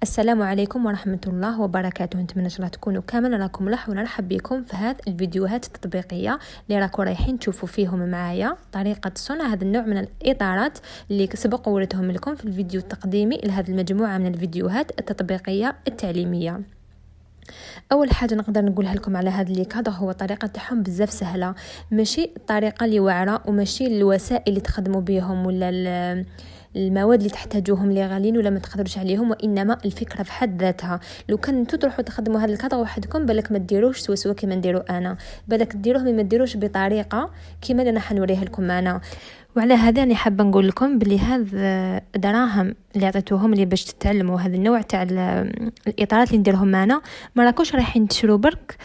السلام عليكم ورحمة الله وبركاته. نتمنى ان شاء الله تكونوا كامل راكم لح ونرحب بكم في هذه الفيديوهات التطبيقية اللي راكم رايحين تشوفوا فيهم معايا طريقة صنع هذا النوع من الإطارات اللي سبق ووريتهم لكم في الفيديو التقديمي لهذه المجموعة من الفيديوهات التطبيقية التعليمية. اول حاجه نقدر نقولها لكم على هذا اللي كادر هو طريقه تاعهم بزاف سهله، ماشي الطريقه اللي واعره وماشي الوسائل اللي تخدموا بهم ولا المواد اللي تحتاجوهم اللي غاليين ولا ما تقدروش عليهم، وانما الفكره في حد ذاتها. لو كان نتو تروحوا تخدموا هذا الكادر وحدكم بالك ما ديروش سوا كيما نديروا انا، بالك ديروه ما ديروش بطريقه كيما اللي راح نوريها لكم انا. وعلى هذا انا حابه نقول لكم بلي هذا دراهم اللي عطيتوهم اللي باش تتعلموا هذا النوع تاع الاطارات اللي نديرهم معنا، ما راكوش رايحين تشرو برك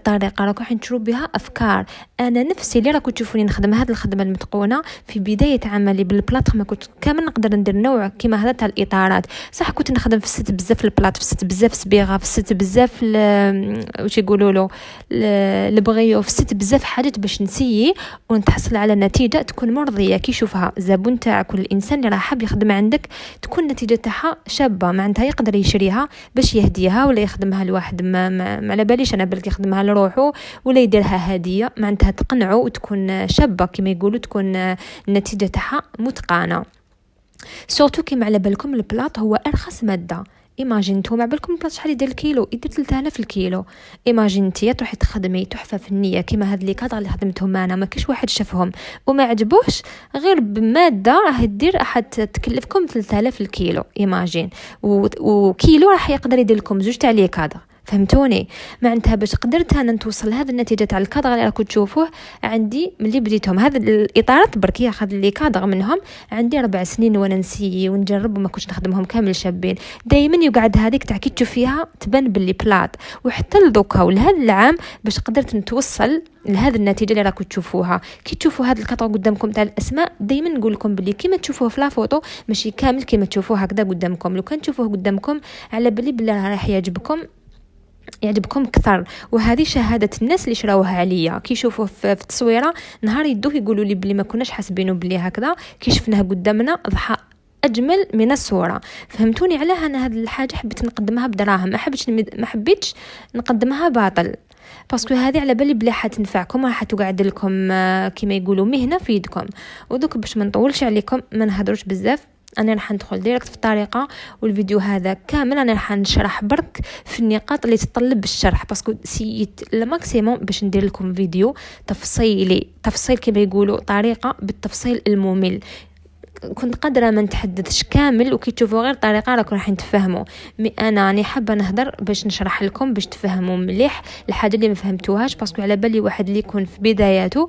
طريقه، راكم رايحين تشرو بها افكار. انا نفسي اللي راكم تشوفوني نخدم هذه الخدمه المتقونه في بدايه عملي بالبلاط ما كنت كامل نقدر ندير نوع كيما هذا تاع الاطارات. صح كنت نخدم في الست بزاف البلاط، في الست بزاف صبيغه، في الست بزاف واش يقولوا له البغيو، في الست بزاف حاجات باش نسيي ونتحصل على نتيجه تكون مرضيه كي يشوفها الزبون تاعك كل انسان اللي راه حاب يخدم عندك، تكون النتيجه تاعها شابه معناتها يقدر يشريها باش يهديها ولا يخدمها لواحد ما على باليش انا بالك يخدمها لروحه ولا يديرها هديه، معناتها تقنعه وتكون شابه كما يقولوا، تكون النتيجه تاعها متقانه. سورتو كيما على بالكم البلاط هو ارخص ماده. ايماجين نتوما بالكم البلاط شحال يدير الكيلو؟ يدير 3000 الكيلو. ايماجين نتيا تروحي تخدمي تحفه فنيه كيما هاد لي كادر اللي خدمتهم انا، ما كاش واحد شافهم وما عجبوش غير بماده راح دير راح تكلفكم 3000 الكيلو. ايماجين وكيلو راح يقدر يدير لكم زوج تاع لي كادر، فهمتوني؟ معناتها باش قدرت انا نتوصل هذه النتيجه تاع الكادر اللي راكم تشوفوه عندي ملي بديتهم هذا الاطارات برك ياخذ لي كادر منهم عندي 4 سنين وانا نسي ونجرب وما كنتش نخدمهم كامل شابين. دائما يقعد هذيك تاع كي تشوفيها تبان باللي بلاط، وحتى لدوكا ولهذا العام باش قدرت نتوصل لهذه النتيجه اللي راكم تشوفوها. كي تشوفوا هذا الكادر قدامكم تاع الاسماء دائما نقول لكم باللي كيما تشوفوه في لا فوتو ماشي كامل كيما تشوفوه هكذا قدامكم. لو كان تشوفوه قدامكم على بالي راح يعجبكم اكثر. وهذه شهاده الناس اللي شراوها عليا كي يشوفوه في التصويره نهار يدوه يقولوا لي بلي ما كناش حاسبينه بلي هكذا، كي شفناه قدامنا ضحى اجمل من الصوره. فهمتوني؟ على انا هذه الحاجه حبيت نقدمها بدراهم، ما حبيتش نقدمها باطل، باسكو هذه على بالي بلي حتنفعكم وراح تقعد لكم كما يقولوا مهنه في يدكم. ودوك باش ما نطولش عليكم ما نهضروش بزاف، انا راح ندخل ديريكت في الطريقه. والفيديو هذا كامل انا راح نشرح برك في النقاط اللي تطلب الشرح، باسكو سيت الماكسيموم باش ندير لكم فيديو تفصيل كما يقولوا طريقه بالتفصيل الممل. كنت قادره ما نتحدثش كامل وكي تشوفوا غير طريقه راكم راح تفهموا، انا راني حابه نهضر باش نشرح لكم باش تفهموا مليح الحاجه اللي ما فهمتوهاش، باسكو على بالي واحد اللي يكون في بداياته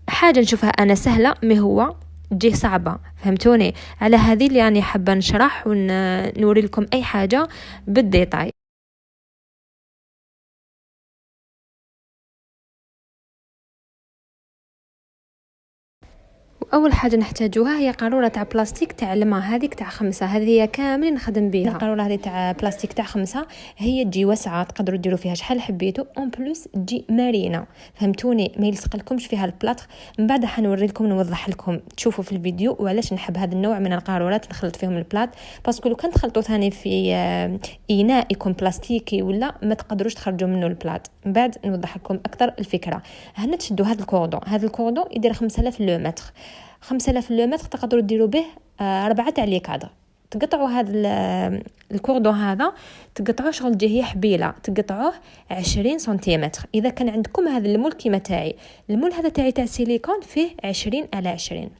حاجه نشوفها انا سهله ما هو تجي صعبه. فهمتوني؟ على هذه اللي يعني حابه نشرح ونوري لكم اي حاجه بالديتاي. اول حاجه نحتاجوها هي قاروره تاع بلاستيك تاع الماء، هذيك تاع 5، هذه هي كامل نخدم بها. القاروره هذه تاع بلاستيك تاع 5 هي تجي واسعه تقدروا ديروا فيها شحال حبيتوا، اون بلوس تجي مرينه. فهمتوني؟ ما يلصق لكمش فيها البلاط. من بعد حنوري لكم نوضح لكم تشوفوا في الفيديو وعلاش نحب هذا النوع من القارورات نخلط فيهم البلاط، باسكو لو كان تخلطوا ثاني في اناء يكون بلاستيكي ولا ما تقدروش تخرجوا منه البلاط. من بعد نوضح لكم اكثر الفكره. هنا تشدوا هذا الكوردون يدير 5000 لو متر. 5000 لو متر تقدروا ديروا به 4 تاع لي كادر. تقطعوا هذا الكوردون هذا تقطعوه شغل جهه حبيله، تقطعوه 20 سنتيمتر. اذا كان عندكم هذا المول كيما تاعي، المول هذا تاعي تاع سيليكون فيه 20 على 20،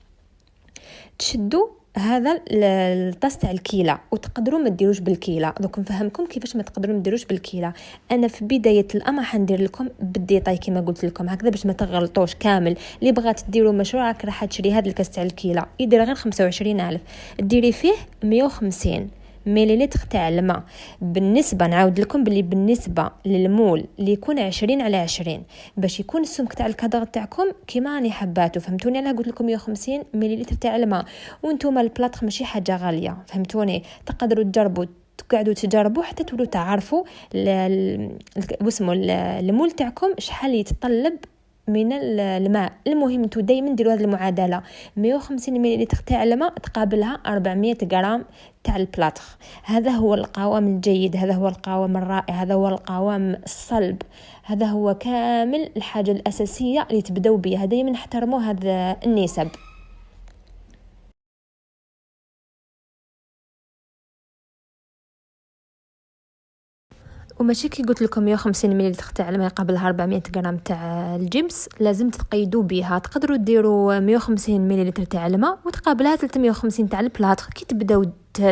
تشدوا هذا الطاس تاع الكيله وتقدروا ما ديروش بالكيله. دوك نفهمكم كيفاش ما تقدروا ما ديروش بالكيله. انا في بدايه الامر حندير لكم بالديتاي كما قلت لكم هكذا باش ما تغلطوش كامل. اللي بغات ديروا مشروع راح تشري هذا الكاس تاع الكيله يدير غير 25000، ديري فيه 150 مليلتر تاع الماء. بالنسبه نعاود لكم باللي بالنسبه للمول اللي يكون 20 على 20 باش يكون السمك تاع الكادر تاعكم كيما راني حباتو. فهمتوني؟ انا قلت لكم 150 مليلتر تاع الماء، وانتم البلاط ماشي حاجه غاليه. فهمتوني؟ تقدروا تجربوا تقعدوا تجربوا حتى تولوا تعرفوا واسمو المول تاعكم شحال يتطلب من الماء. المهم انتو دائما ديروا هذه المعادله، 150 مليلتر تاع الماء تقابلها 400 غرام تاع البلاطخ. هذا هو القوام الجيد، هذا هو القوام الرائع، هذا هو القوام الصلب، هذا هو كامل الحاجه الاساسيه اللي تبداو بها. دائما نحترموا هذا النسب. وماشي كي قلت لكم 150 مليلتر تاع الماء قبلها 400 غرام تاع الجبس، لازم تقيدوا بها. تقدروا ديروا 150 مليلتر تاع الماء وتقابلها 350 تاع البلاطخ. كي تبداو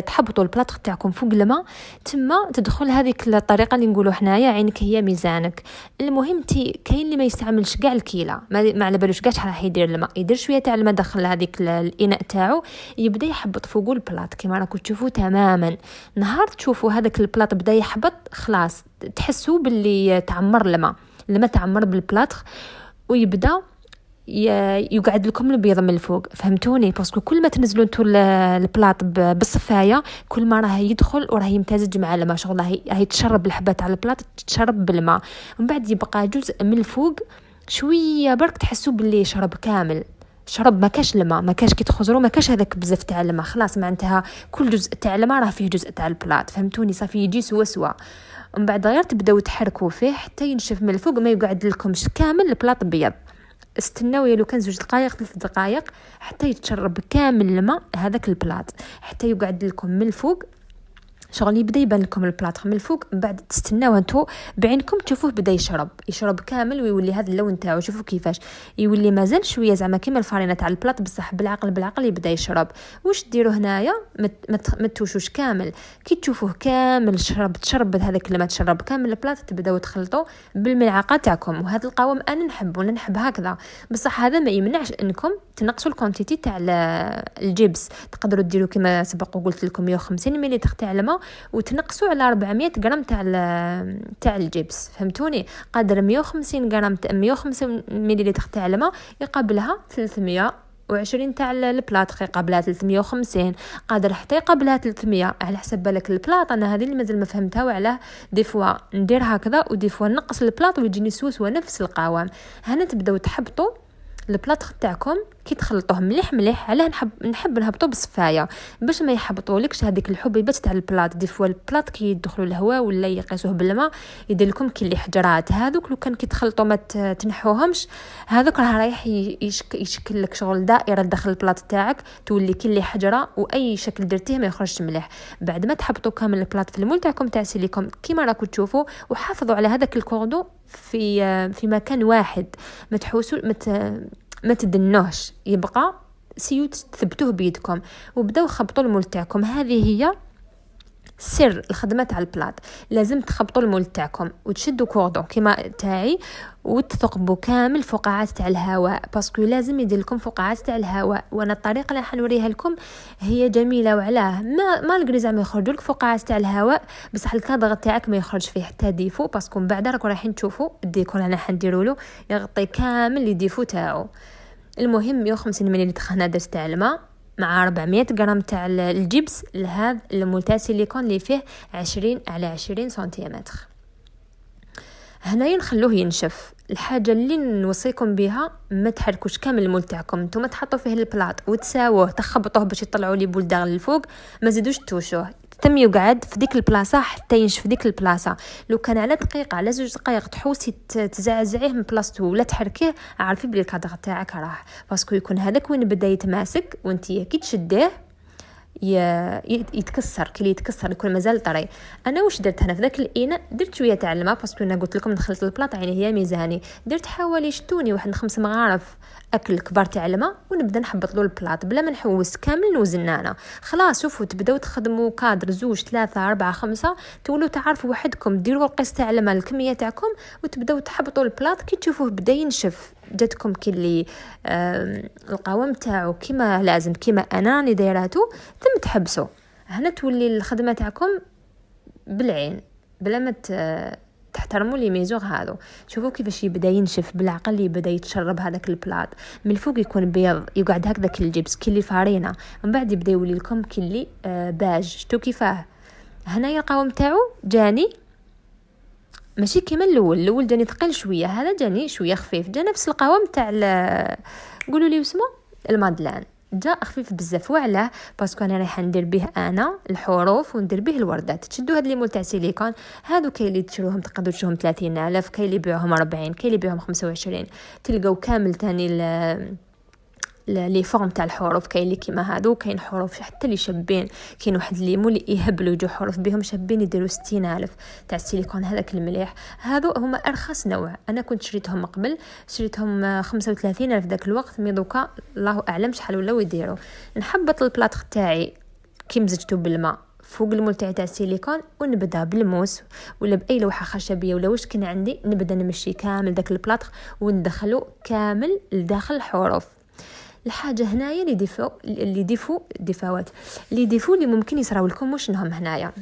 تحبطوا البلاطخ تاعكم فوق الماء، تما تدخل هذيك الطريقه اللي نقولوا حنايا عينك هي ميزانك. المهم كاين اللي ما يستعملش كاع الكيله، ما على بالوش كاع راح يدير الماء، يدير شويه تاع الماء داخل هذيك الاناء تاعو، يبدا يحبط فوقو البلاط كيما راكم تشوفوا تماما. نهار تشوفوا هذاك البلاط بدا يحبط، خلاص تحسوا باللي تعمر الماء تعمر بالبلاطخ، ويبدا يقعد لكم البيض من الفوق. فهمتوني؟ باسكو كل ما تنزلوا انتو البلاط بالصفايه، كل ما راه يدخل وراه يمتزج مع الماء، شغل هي تشرب الحبات على البلاط، تشرب بالماء، ومن بعد يبقى جزء من الفوق شويه برك تحسوا باللي شرب كامل، شرب ما كاش الماء، ما كاش كي تخزروا ما كاش هذاك بزاف تاع الماء، خلاص معناتها كل جزء تاع الماء راه فيه جزء تاع البلاط. فهمتوني؟ صافي يجي سوا. ومن بعد غير تبداو تحركوا فيه حتى ينشف من الفوق، ما يقعد لكمش كامل البلاط بيض. استناو لو كان 2 دقائق 3 دقائق حتى يتشرب كامل الماء هذاك البلاط، حتى يقعد لكم من الفوق شغل يبدا يبان لكم البلاط من الفوق. من بعد تستناو انتو بعينكم تشوفوه بدا يشرب كامل، ويولي هذا اللون تاعو. شوفوا كيفاش يولي مازال شويه زعما كيما الفرينه تاع البلاط، بصح بالعقل يبدا يشرب. واش ديروا هنايا؟ ما توشوش كامل. كي تشوفوه كامل تشرب هذاك الماء، تشرب كامل البلاط، تبداو تخلطوا بالملعقه تاعكم. وهذا القوام انا نحب هكذا، بصح هذا ما يمنعش انكم تنقصوا الكونتيتي تاع الجبس. تقدروا ديروا كما سبق وقلت لكم 150 مليلتر تاع الماء وتنقصوا على 400 غرام تاع الجبس. فهمتوني؟ قادر 150 غرام 150 مليلتر تاع الماء يقابلها 320 تاع البلاط، يقابلها 350، قادر حتى يقابلها 300 على حسب بالك البلاط. انا هذه اللي مازال ما فهمتها، وعلاه دي فوا ندير هكذا ودي فوا نقص البلاط ويجيني سوسوا نفس القوام. هنا تبداو تحبطوا البلاط تاعكم كي تخلطوه مليح. علاه نحب نهبطو بالصفايه باش ما يحبطولكش هذيك الحبيبات تاع البلاط. دي فوا البلاط كي يدخلوا الهواء ولا يقيسوه بالماء يدير لكم كي اللي حجرات. هذوك لو كان كي تخلطوا ما تنحوهمش، هذوك راه رايح يشكل لك شغل دائره داخل البلاط تاعك، تولي كي اللي حجره، واي شكل درتيه ما يخرجش مليح. بعد ما تحبطوا كامل البلاط في المول تاعكم تاع سيليكون كيما راكم تشوفوا، وحافظوا على هذاك الكوردو في مكان واحد، ما تحوسوا ما تدنوهش، يبقى سيوت تثبتوه بيدكم. وبداو خبطوا المول تاعكم. هذه هي سر الخدمه تاع البلاط. لازم تخبطوا المول تاعكم وتشدوا كوردون كيما تاعي، وتثقبوا كامل فقاعات تاع الهواء، باسكو لازم يدير لكم فقاعات تاع الهواء. وانا الطريقه اللي حنوريها لكم هي جميله، وعلاه ما القري زعما يخرجوا لك فقاعات تاع الهواء، بصح الكادر تاعك ما يخرج فيه حتى ديفو، باسكو من بعد راكم رايحين تشوفوا الديكور انا حنديروا له يغطي كامل لي ديفو تاعو. المهم 150 مليلتر هنا درت تاع الماء مع 400 غرام تاع الجبس لهذا المول تاع سيليكون اللي فيه 20 على 20 سنتيمتر. هنايا نخلوه ينشف. الحاجه اللي نوصيكم بها ما تحركوش كامل المول تاعكم، نتوما تحطوا فيه البلاط وتساووه تخبطوه باش يطلعوا لي بولدان للفوق، ما زيدوش توشوه، تم يقعد في ديك البلاصه حتى ينشف ديك البلاصه. لو كان على دقيقه على 2 دقائق تحوسي تزعزعيه من بلاصتو ولا تحركيه، عارفي بلي الكادر تاعك راح، باسكو يكون هذاك وين بدا يتماسك وانتي كي تشديه يتكسر. كي يتكسر يكون مازال طري. انا واش درت هنا في ذاك الاناء؟ درت شويه تاع الماء، باسكو انا قلت لكم نخلط البلاط يعني هي ميزاني. درت حوالي شتوني واحد 5 مغارف اكل كبار تاع الماء، ونبدا نحبط له البلاط بلا ما نحوس كامل نوزن انا. خلاص شوفوا تبداو تخدموا كادر 2 3 4 5، تولوا تعرفوا وحدكم ديروا القيس تاع الماء الكميه تاعكم، وتبداو تحبطوا البلاط. كي تشوفوه بدا ينشف جاتكم كي اللي القوام تاعو كيما لازم كيما انا راني دايراتو، ثم تحبسوا. هنا تولي الخدمه تاعكم بالعين بلا ما تحترموا لي ميزور هذو. شوفوا كيفاش يبدا ينشف بالعقل، يبدا يتشرب هذاك البلاط من الفوق، يكون بيض يقعد هكذاك الجبس كي اللي فارينه، من بعد يبدا يولي لكم كي اللي باج. شتو كيفاه هنايا القوام تاعو جاني ماشي كيما الاول جاني ثقيل شويه، هذا جاني شويه خفيف، جا نفس القوام تاع قولوا لي اسمه المادلان، جا خفيف بزاف. وعلاه؟ باسكو انا رايحه ندير به انا الحروف وندير به الوردات. تشدوا هاد لي مول تاع سيليكون هادو، كاين اللي تشروهم تقدروا تشروهم 30,000، كاين اللي يبيعوهم 40، كاين اللي يبيعوهم 25. تلقاو كامل تاني لي فورم تاع الحروف، كاين اللي كيما هادو، كاين حروف حتى اللي شابين. كاين واحد اللي مول اللي يهبلوا يجوا حروف بهم شابين يديروا 60,000 تاع السيليكون. هذاك المليح هادو هما ارخص نوع. انا كنت شريتهم قبل، شريتهم 35,000 ذاك الوقت، مي دوكا الله اعلم شحال ولاو يديروا. نحبط البلاطخ تاعي كي مزجته بالماء فوق المول تاع السيليكون، ونبدا بالموس ولا باي لوحه خشبيه ولا واش كان عندي، نبدا نمشي كامل داك البلاطخ وندخلو كامل لداخل الحروف. الحاجه هنايا اللي ديفو اللي ممكن يصراو لكم واش نهم هنايا،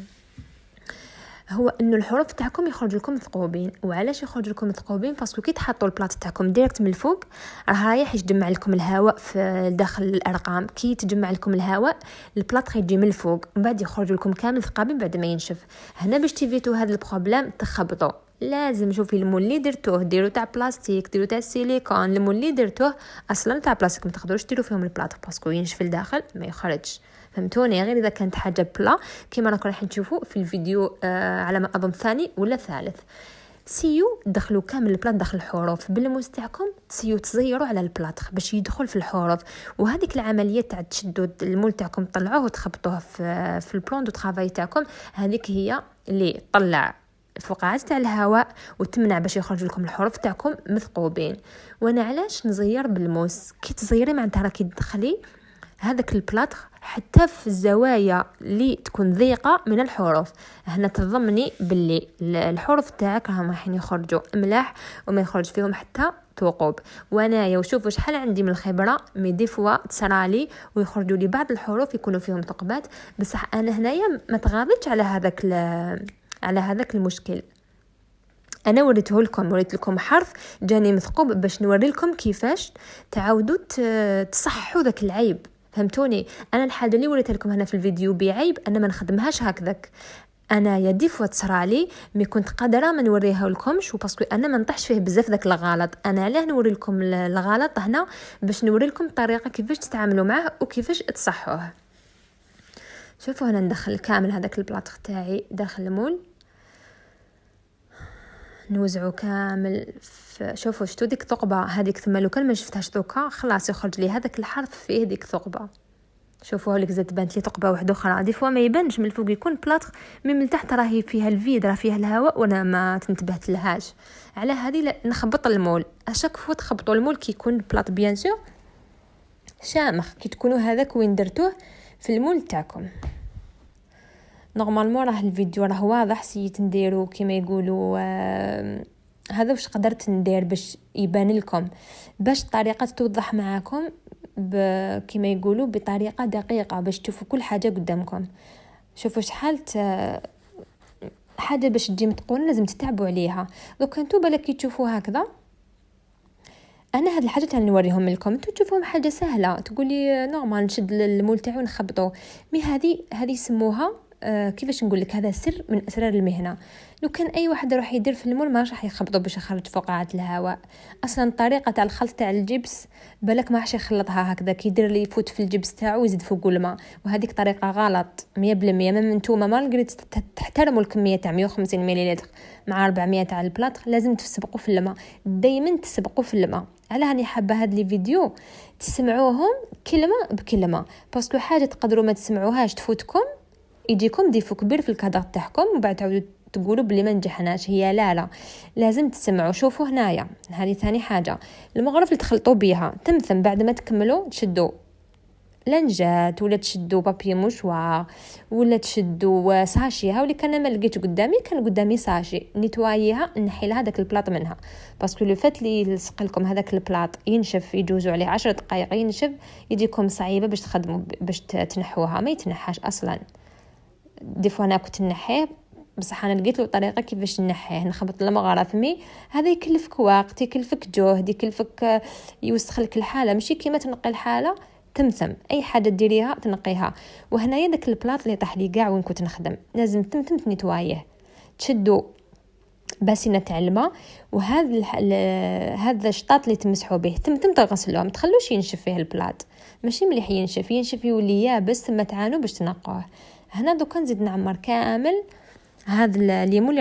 هو انه الحروف تاعكم يخرج لكم ثقوبين. وعلاش يخرج لكم ثقوبين؟ باسكو كي تحطوا البلاط تاعكم ديريكت من الفوق راه رايح يجمع لكم الهواء في داخل الارقام. كي تجمع لكم الهواء البلاط يجي من الفوق، من بعد يخرج لكم كامل ثقابين بعد ما ينشف. هنا باش تيفيتوا هذا البروبليم تخبطوا، لازم شوفي المول اللي درتوه ديروا تاع بلاستيك، ديروا تاع السيليكون. المول اللي درتوه اصلا تاع بلاستيك ما تقدروش ديروا فيهم البلاط باسكو ينشف الداخل ما يخرجش، فهمتوني؟ غير اذا كانت حاجه بلا كيما راكم راح تشوفوا في الفيديو على ما اظن ثاني ولا ثالث. سيو دخلوا كامل البلاط داخل الحروف بالموس تاعكم، سيو تصيروا على البلاط باش يدخل في الحروف. وهذيك العمليه تاع تشدوا المول تاعكم طلعوه وتخبطوه في البلون دو طرافاي تاعكم، هذيك هي اللي طلع الفقاعات تاع الهواء وتمنع باش يخرج لكم الحروف تاعكم مثقوبين. وانا علاش نزير بالموس؟ كي تزيري معناتها راكي تدخلي هذاك البلاط حتى في الزوايا اللي تكون ضيقه من الحروف. هنا تضمني باللي الحروف تاعك راهم راح يخرجوا ملاح وما يخرج فيهم حتى ثقوب. وانايا وشوفوا شحال عندي من الخبره، مي دي فوا تصرالي ويخرجوا لي بعض الحروف يكونوا فيهم ثقبات، بصح انا هنايا ما تغاضيتش على هذاك المشكل. انا وريت لكم حرف جاني مثقوب باش نوري لكم كيفاش تعاودوا تصححوا ذاك العيب، فهمتوني؟ انا الحاجه اللي وريتها لكم هنا في الفيديو بعيب انا ما نخدمهاش هكذاك. انا يا دي فوا تصرالي مي كنت قادره ما نوريها لكمش، وباسكو انا ما نطيحش فيه بزاف ذاك الغلط. انا علاه نوري لكم الغلط هنا باش نوري لكم الطريقه كيفاش تتعاملوا معه وكيفاش تصحوه. شوفوا هنا ندخل كامل هذاك البلاط تاعي داخل المول، نوزعو كامل شوفوا شتو ديك ثقبه هذيك، ثم لو كان ما شفتهاش دوكا خلاص يخرج لي هذاك الحرف فيه ديك ثقبه. شوفوا لك زاد بانت لي ثقبه واحده اخرى، دي فوا ما يبانش من الفوق يكون بلاط، من تحت راهي فيها الفيد، راه فيها الهواء وانا ما تنتبهت لهاش. على هذه نخبط المول اشاك فوا تخبطوا المول كي يكون بلاط بيان سور شامخ، كي تكونوا هذاك وين درتوه في المول تاعكم. نورمالمون راه الفيديو راه واضح، سيت نديرو كيما يقولوا هذا واش قدرت ندير باش يبان لكم، باش الطريقه توضح معاكم كيما يقولوا بطريقه دقيقه باش تشوفوا كل حاجه قدامكم. شوفوا شحال حاجه باش تجي متقونه لازم تتعبوا عليها. دوك انتو بالك كي تشوفوا هكذا، انا هاد الحاجات اللي نوريهم لكم انتو تشوفوهم حاجه سهله، تقولي نورمال نشد المول تاعي ونخبطو، مي هذه يسموها كيفاش نقول لك، هذا سر من اسرار المهنه. لو كان اي واحد يروح يدير في المول ما راح يخبطوا باش يخرج فقاعات الهواء. اصلا الطريقه تاع الخلط تاع الجبس بالك ما راح يخلطها هكذا، كيدير لي يفوت في الجبس تاعو ويزيد فوق الماء، وهذيك طريقه غلط 100%. من نتوما ما تحترموا الكميه تاع 150 ملل مع 400 تاع البلاط، لازم تسبقوا في الماء، دائما تسبقوا في الماء. على هاني حابه هاد لي فيديو تسمعوهم كلمه بكلمه، باسكو حاجه تقدروا ما تسمعوهاش تفوتكم، يجيكم ديفو كبير في الكادر تاعكم وبعد تعاودوا تقولوا بلي ما نجحناش. هي لا لازم تسمعوا. شوفوا هنايا هذه ثاني حاجه، المغرف اللي تخلطوا بها تمثم بعد ما تكملوا تشدوا لنجات ولا تشدوا بابي موشوار ولا تشدوا ساشي. هاولي كان ما لقيتش قدامي، كان قدامي ساشي نيتواييها نحي لها داك البلاط منها، باسكو لو فات لي لصق لكم هذاك البلاط ينشف يجوزوا عليه 10 دقائق ينشف، يجيكم صعيبه باش تخدموا باش تنحوها، ما يتنحاش اصلا. دي فوا انا كنت نحيه بصح انا لقيت له طريقه كيفاش نحيه، نخبط المغرف مي هذا يكلفك وقت، يكلفك جهد، يكلفك يوسخ لك الحاله، ماشي كيما تنقي الحاله تمثم اي حاجه ديريها تنقيها. وهنايا داك البلاط اللي طاح لي كاع وين كنت نخدم لازم تمثم تنيتوايه، تشدوا باسينه تاع الماء، وهذا هذا الشطاط اللي تمسحوا به ثم تغسلوه، ما تخلوش ينشف فيه البلاط، ماشي مليح ينشف يولي يابس ثم تعانوا باش تنقوه. هنا دوكا نزيد نعمر كامل هذا الليمون